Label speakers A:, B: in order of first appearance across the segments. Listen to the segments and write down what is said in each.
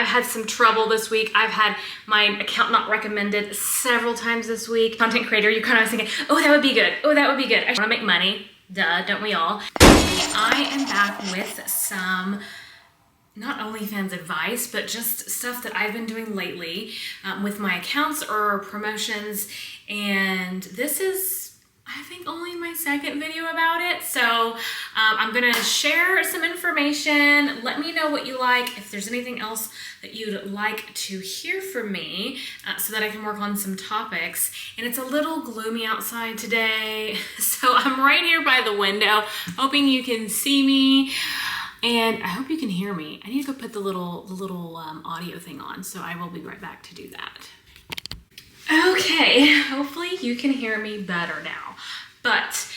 A: I've had some trouble this week. I've had my account not recommended several times this week. Content creator, you're kind of thinking, oh, that would be good. Oh, that would be good. I want to make money. Duh, don't we all? I am back with some not OnlyFans advice, but just stuff that I've been doing lately with my accounts or promotions. And this is, I think, only my second video about it. So I'm gonna share some information. Let me know what you like, if there's anything else that you'd like to hear from me so that I can work on some topics. And it's a little gloomy outside today. So I'm right here by the window, hoping you can see me. And I hope you can hear me. I need to go put the little audio thing on, so I will be right back to do that. Okay, hopefully you can hear me better now. But,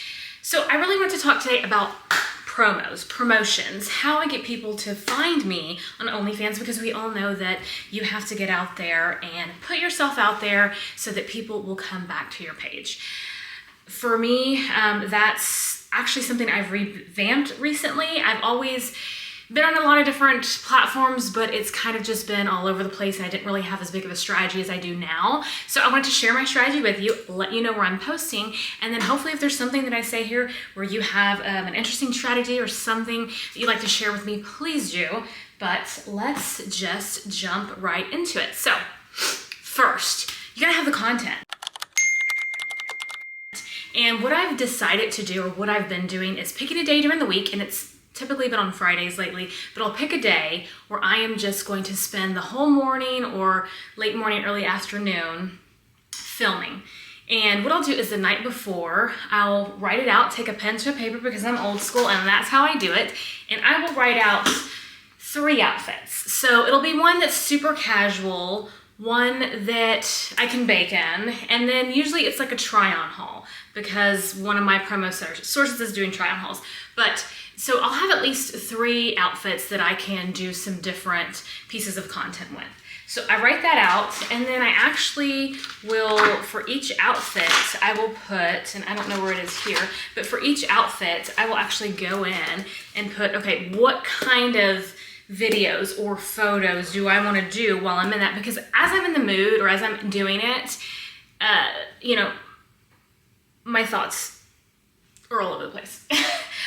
A: so I really want to talk today about promotions, how I get people to find me on OnlyFans, because we all know that you have to get out there and put yourself out there so that people will come back to your page. For me, that's actually something I've revamped recently. I've always been on a lot of different platforms, but it's kind of just been all over the place, and I didn't really have as big of a strategy as I do now. So I wanted to share my strategy with you, let you know where I'm posting, and then hopefully if there's something that I say here where you have an interesting strategy or something that you'd like to share with me, please do. But let's just jump right into it. So first, you gotta have the content. And what I've decided to do, or what I've been doing, is picking a day during the week, and it's typically been on Fridays lately, but I'll pick a day where I am just going to spend the whole morning or late morning, early afternoon filming. And what I'll do is the night before, I'll write it out, take a pen to a paper because I'm old school and that's how I do it, and I will write out 3 outfits. So it'll be one that's super casual, one that I can bake in, and then usually it's like a try-on haul because one of my promo sources is doing try-on hauls. But so I'll have at least 3 outfits that I can do some different pieces of content with. So I write that out, and then I actually will, for each outfit, I will put, and I don't know where it is here, but for each outfit, I will actually go in and put, okay, what kind of videos or photos do I want to do while I'm in that? Because as I'm in the mood or as I'm doing it, you know, my thoughts are all over the place.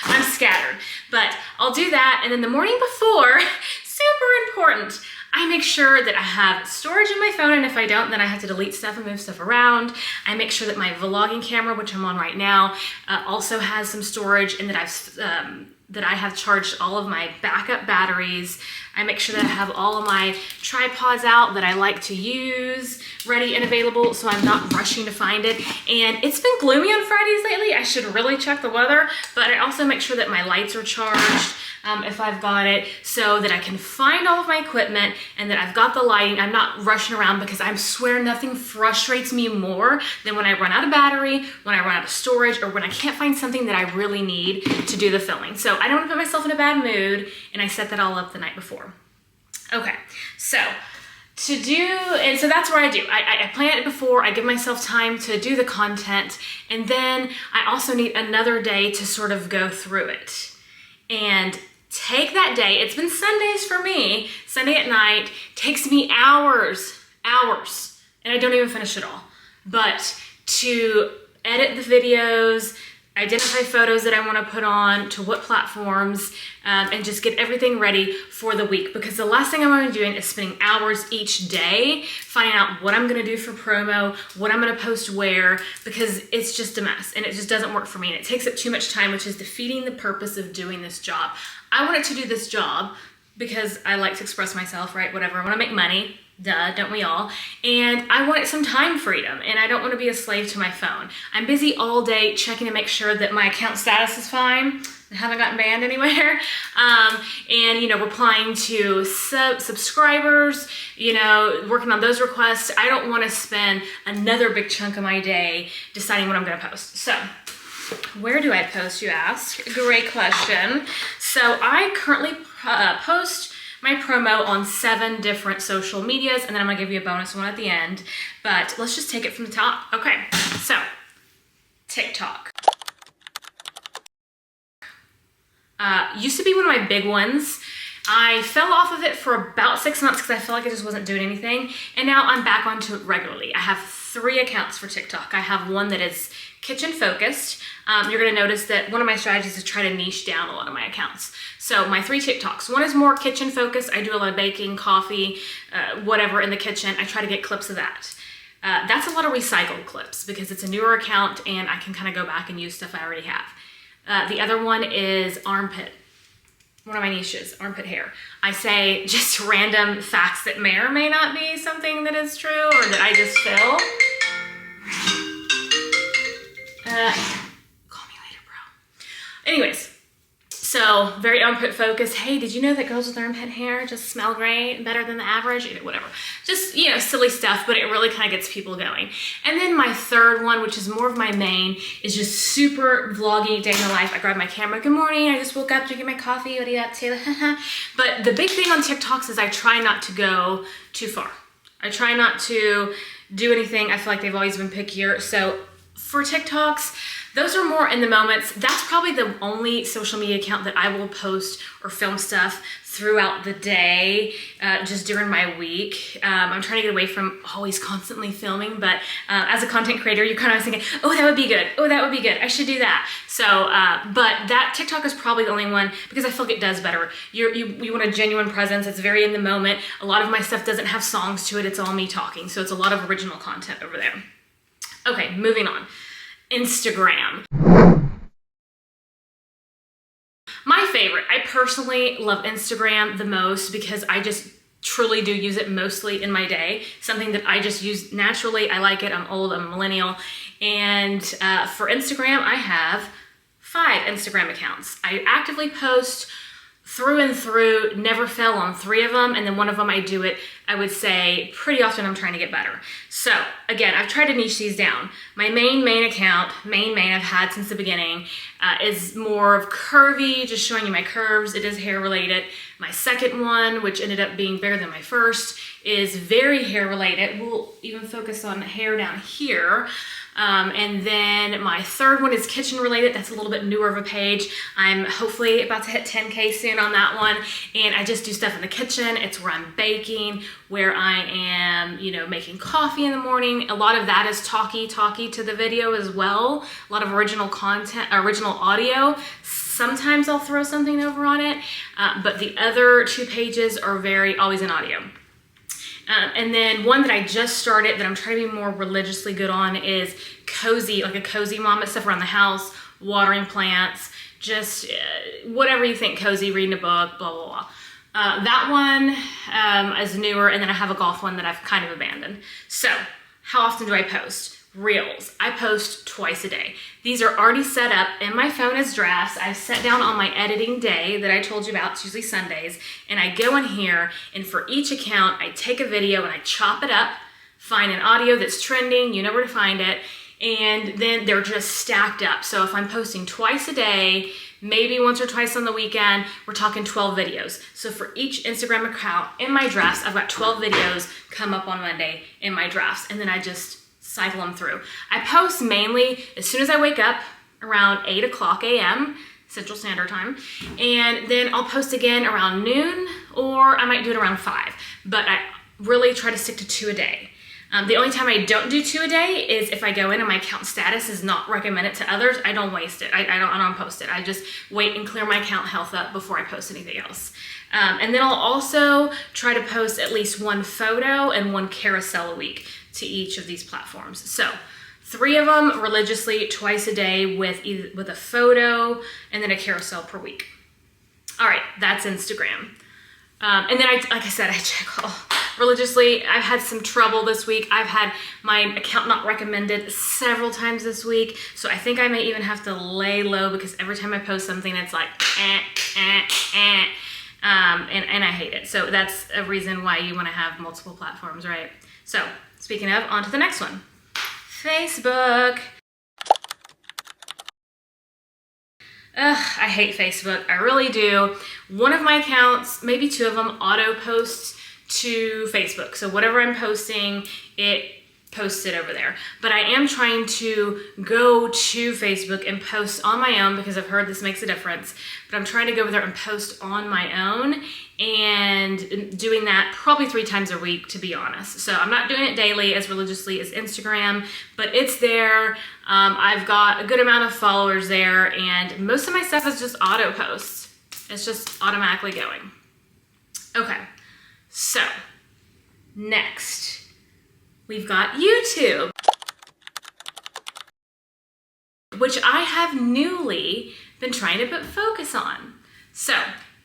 A: I'm scattered, but I'll do that. And then the morning before, super important, I make sure that I have storage in my phone, and if I don't, then I have to delete stuff and move stuff around. I make sure that my vlogging camera, which I'm on right now, also has some storage, and that I have charged all of my backup batteries. I make sure that I have all of my tripods out that I like to use, ready and available, so I'm not rushing to find it. And it's been gloomy on Fridays lately. I should really check the weather, but I also make sure that my lights are charged if I've got it, so that I can find all of my equipment and that I've got the lighting. I'm not rushing around, because I swear nothing frustrates me more than when I run out of battery, when I run out of storage, or when I can't find something that I really need to do the filming. So I don't want to put myself in a bad mood, and I set that all up the night before. Okay, so and so that's what I do. I plan it before, I give myself time to do the content, and then I also need another day to sort of go through it. And take that day, it's been Sundays for me, Sunday at night, takes me hours, and I don't even finish it all. But to edit the videos, identify photos that I want to put on to what platforms, and just get everything ready for the week. Because the last thing I want to be doing is spending hours each day finding out what I'm going to do for promo, what I'm going to post where, because it's just a mess and it just doesn't work for me, and it takes up too much time, which is defeating the purpose of doing this job. I wanted to do this job because I like to express myself, right? Whatever. I want to make money. Duh, don't we all? And I wanted some time freedom, and I don't want to be a slave to my phone. I'm busy all day checking to make sure that my account status is fine. I haven't gotten banned anywhere. And, you know, replying to subscribers, you know, working on those requests. I don't want to spend another big chunk of my day deciding what I'm going to post. So where do I post, you ask? Great question. So I currently post my promo on 7 different social medias, and then I'm gonna give you a bonus one at the end, but let's just take it from the top. Okay, so TikTok. Used to be one of my big ones. I fell off of it for about 6 months because I felt like I just wasn't doing anything. And now I'm back onto it regularly. I have 3 accounts for TikTok. I have one that is kitchen focused. You're gonna notice that one of my strategies is try to niche down a lot of my accounts. So my 3 TikToks, one is more kitchen focused. I do a lot of baking, coffee, whatever in the kitchen. I try to get clips of that. That's a lot of recycled clips because it's a newer account and I can kind of go back and use stuff I already have. The other one is armpit. One of my niches, armpit hair. I say just random facts that may or may not be something that is true or that I just feel. Call me later, bro. Anyways, so very armpit focused. Hey, did you know that girls with armpit hair just smell great, better than the average? Whatever. Just, you know, silly stuff, but it really kind of gets people going. And then my third one, which is more of my main, is just super vloggy, day in the life. I grab my camera. Good morning. I just woke up drinking my coffee. What are you up to? But the big thing on TikToks is I try not to go too far. I try not to do anything. I feel like they've always been pickier. So for TikToks, those are more in the moments. That's probably the only social media account that I will post or film stuff throughout the day, just during my week. I'm trying to get away from always constantly filming, but as a content creator, you're kind of thinking, oh, that would be good. Oh, that would be good. I should do that. So, but that TikTok is probably the only one because I feel like it does better. You want a genuine presence. It's very in the moment. A lot of my stuff doesn't have songs to it. It's all me talking. So it's a lot of original content over there. Okay, moving on. Instagram. My favorite. I personally love Instagram the most because I just truly do use it mostly in my day. Something that I just use naturally. I like it. I'm old. I'm a millennial. And for Instagram, I have 5 Instagram accounts. I actively post through and through, never fail on 3 of them, and then one of them I do it, I would say, pretty often I'm trying to get better. So, again, I've tried to niche these down. My main account, I've had since the beginning, is more of curvy, just showing you my curves. It is hair related. My second one, which ended up being bigger than my first, is very hair related. We'll even focus on hair down here. And then my third one is kitchen related. That's a little bit newer of a page. I'm hopefully about to hit 10K soon on that one. And I just do stuff in the kitchen. It's where I'm baking, where I am, you know, making coffee in the morning. A lot of that is talky to the video as well. A lot of original content, original audio. Sometimes I'll throw something over on it. But the other 2 pages are always in audio. And then one that I just started that I'm trying to be more religiously good on is cozy, like a cozy mom, stuff around the house, watering plants, just whatever you think cozy, reading a book, blah, blah, blah. That one is newer, and then I have a golf one that I've kind of abandoned. So how often do I post? Reels. I post twice a day. These are already set up in my phone as drafts. I've set down on my editing day that I told you about. It's usually Sundays. And I go in here, and for each account, I take a video and I chop it up, find an audio that's trending, you know where to find it, and then they're just stacked up. So if I'm posting twice a day, maybe once or twice on the weekend, we're talking 12 videos. So for each Instagram account in my drafts, I've got 12 videos come up on Monday in my drafts, and then I just cycle them through. I post mainly as soon as I wake up around 8 o'clock a.m. Central Standard Time, and then I'll post again around noon, or I might do it around 5, but I really try to stick to 2 a day. The only time I don't do 2 a day is if I go in and my account status is not recommended to others. I don't waste it. I don't post it. I just wait and clear my account health up before I post anything else. And then I'll also try to post at least 1 photo and 1 carousel a week to each of these platforms. So 3 of them religiously twice a day with a photo and then a carousel per week. All right, that's Instagram. And then like I said, I check all religiously. I've had some trouble this week. I've had my account not recommended several times this week. So I think I may even have to lay low because every time I post something, it's like, and I hate it. So that's a reason why you want to have multiple platforms, right? So speaking of, on to the next one. Facebook. I hate Facebook. I really do. One of my accounts, maybe 2 of them, auto posts to Facebook. So whatever I'm posting, it posts it over there. But I am trying to go to Facebook and post on my own because I've heard this makes a difference. But I'm trying to go over there and post on my own. and doing that probably 3 times a week, to be honest. So I'm not doing it daily as religiously as Instagram, but it's there. I've got a good amount of followers there, and most of my stuff is just auto posts. It's just automatically going. Okay, so next we've got YouTube, which I have newly been trying to put focus on. So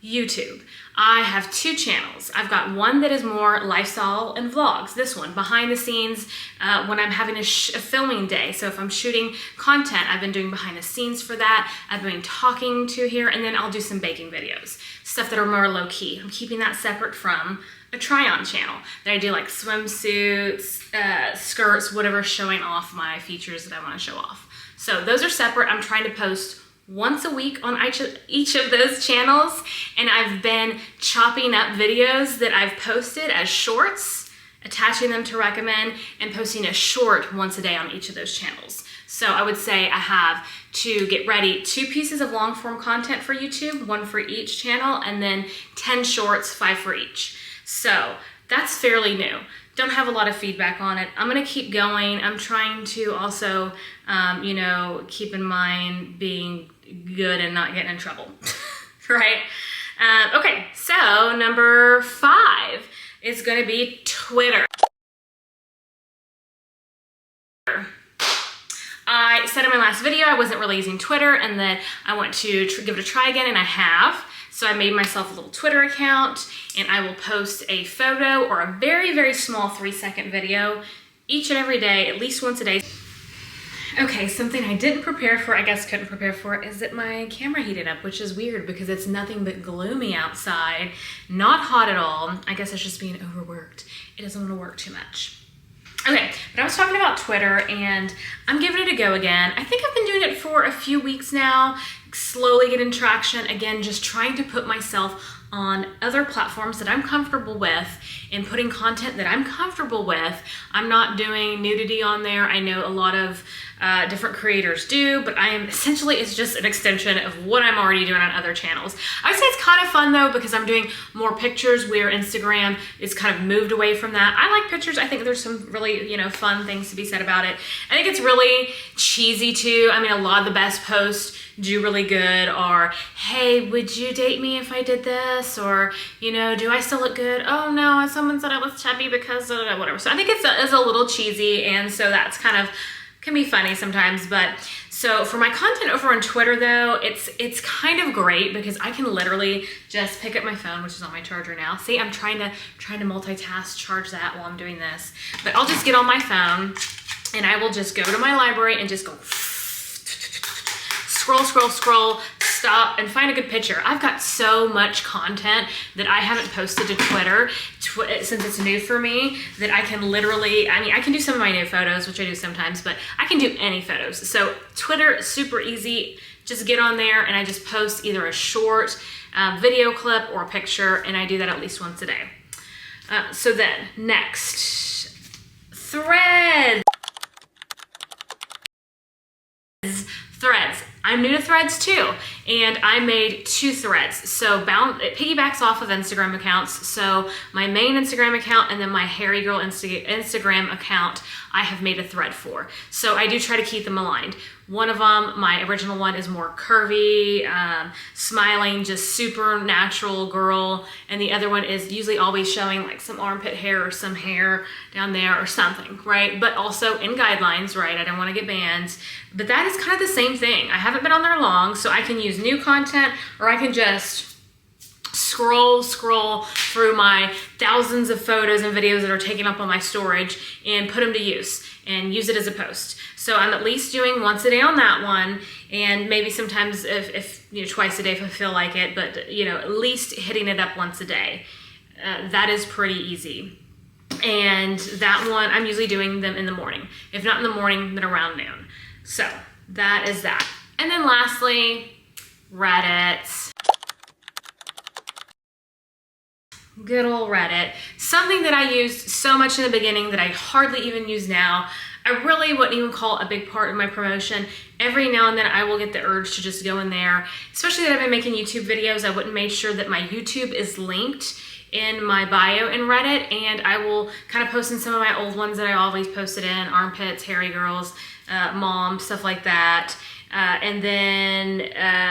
A: YouTube, I have 2 channels. I've got one that is more lifestyle and vlogs. This one, behind the scenes, when I'm having a filming day. So if I'm shooting content, I've been doing behind the scenes for that. I've been talking to here, and then I'll do some baking videos, stuff that are more low key. I'm keeping that separate from a try-on channel that I do, like swimsuits, skirts, whatever, showing off my features that I want to show off. So those are separate. I'm trying to post once a week on each of those channels, and I've been chopping up videos that I've posted as shorts, attaching them to recommend, and posting a short once a day on each of those channels. So I would say I have, to get ready, 2 pieces of long form content for YouTube, 1 for each channel, and then 10 shorts, 5 for each. So that's fairly new. Don't have a lot of feedback on it. I'm gonna keep going. I'm trying to also, you know, keep in mind being good and not getting in trouble, right? Okay, so number 5 is gonna be Twitter. I said in my last video I wasn't really using Twitter, and that I want to give it a try again, and I have. So I made myself a little Twitter account, and I will post a photo or a very, very small 3-second video each and every day, at least once a day. Okay, something I didn't prepare for, I guess couldn't prepare for, is that my camera heated up, which is weird because it's nothing but gloomy outside, not hot at all. I guess it's just being overworked. It doesn't want to work too much. Okay, but I was talking about Twitter, and I'm giving it a go again. I think I've been doing it for a few weeks now, slowly getting traction. Again, just trying to put myself on other platforms that I'm comfortable with and putting content that I'm comfortable with. I'm not doing nudity on there. I know a lot of different creators do, but I am essentially, it's just an extension of what I'm already doing on other channels. I would say it's kind of fun though, because I'm doing more pictures, where Instagram is kind of moved away from that. I like pictures. I think there's some really, you know, fun things to be said about it. I think it's really cheesy too. I mean, a lot of the best posts do really good are, hey, would you date me if I did this? Or, you know, do I still look good? Oh no, someone said I was chubby because of whatever. So I think it's a little cheesy, and so that's kind of, can be funny sometimes. But so for my content over on Twitter though, it's kind of great because I can literally just pick up my phone, which is on my charger now. See, I'm trying to multitask, charge that while I'm doing this. But I'll just get on my phone, and I will just go to my library and just go scroll, stop, and find a good picture. I've got so much content that I haven't posted to Twitter since it's new for me, that I can literally, I mean, I can do some of my new photos, which I do sometimes, but I can do any photos. So Twitter, super easy. Just get on there, and I just post either a short video clip or a picture, and I do that at least once a day. So then, next, Threads. Threads. I'm new to Threads too, and I made 2 threads. So it piggybacks off of Instagram accounts. So my main Instagram account and then my Hairy Girl Instagram account, I have made a thread for. So I do try to keep them aligned. One of them, my original one, is more curvy, smiling, just super natural girl. And the other one is usually always showing like some armpit hair or some hair down there or something, right? But also in guidelines, right? I don't want to get banned. But that is kind of the same thing. I haven't been on there long, so I can use new content, or I can just scroll through my thousands of photos and videos that are taken up on my storage and put them to use and use it as a post. So I'm at least doing once a day on that one, and maybe sometimes if you know, twice a day if I feel like it, but you know, at least hitting it up once a day. That is pretty easy. And that one, I'm usually doing them in the morning. If not in the morning, then around noon. So that is that. And then lastly, Reddit. Good old Reddit. Something that I used so much in the beginning that I hardly even use now. I really wouldn't even call it a big part of my promotion. Every now and then I will get the urge to just go in there, especially that I've been making YouTube videos. I wouldn't make sure that my YouTube is linked in my bio in Reddit, and I will kind of post in some of my old ones that I always posted in, armpits, hairy girls, mom, stuff like that. And then,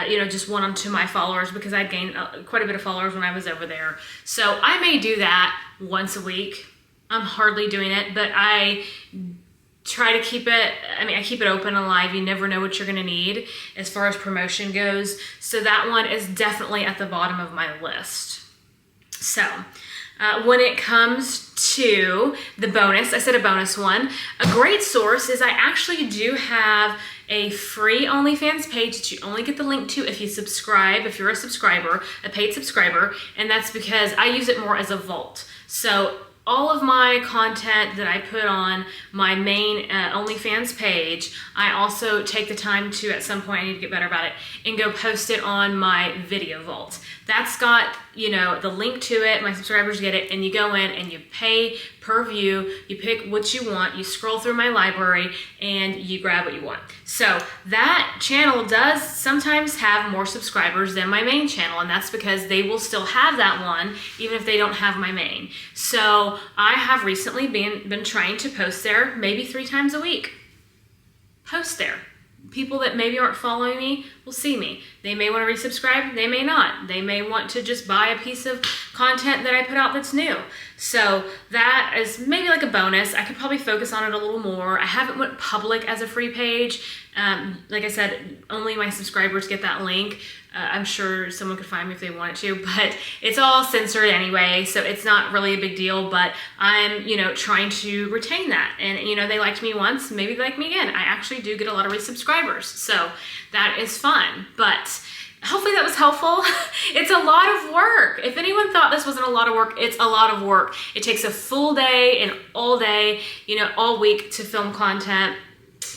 A: you know, just one onto my followers, because I gained quite a bit of followers when I was over there. So I may do that once a week. I'm hardly doing it, but I try to keep it, I keep it open and alive. You never know what you're gonna need as far as promotion goes. So that one is definitely at the bottom of my list. So when it comes to the bonus, I said a bonus one, a great source is I actually do have a free OnlyFans page that you only get the link to if you subscribe, if you're a subscriber, a paid subscriber, and that's because I use it more as a vault. So all of my content that I put on my main OnlyFans page, I also take the time to, at some point, I need to get better about it, and go post it on my video vault. That's got, you know, the link to it, my subscribers get it, and you go in and you pay per view, you pick what you want, you scroll through my library, and you grab what you want. So that channel does sometimes have more subscribers than my main channel, and that's because they will still have that one, even if they don't have my main. So I have recently been trying to post there maybe 3 times a week. Post there. People that maybe aren't following me will see me. They may want to resubscribe, they may not. They may want to just buy a piece of content that I put out that's new. So that is maybe like a bonus. I could probably focus on it a little more. I haven't went public as a free page. Like I said, only my subscribers get that link. I'm sure someone could find me if they wanted to, but it's all censored anyway, so it's not really a big deal, but I'm, you know, trying to retain that. And, you know, they liked me once, maybe they like me again. I actually do get a lot of resubscribers, so that is fun, but hopefully that was helpful. It's a lot of work. If anyone thought this wasn't a lot of work, it's a lot of work. It takes a full day and all day, you know, all week to film content.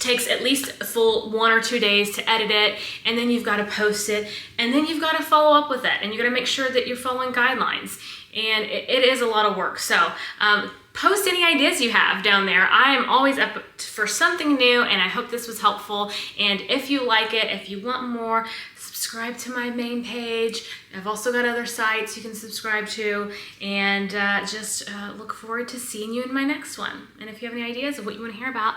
A: Takes at least a full 1 or 2 days to edit it, and then you've got to post it, and then you've got to follow up with it, and you got to make sure that you're following guidelines, and it is a lot of work. So post any ideas you have down there. I am always up for something new, and I hope this was helpful. And if you like it, if you want more, subscribe to my main page. I've also got other sites you can subscribe to, and just look forward to seeing you in my next one. And if you have any ideas of what you want to hear about,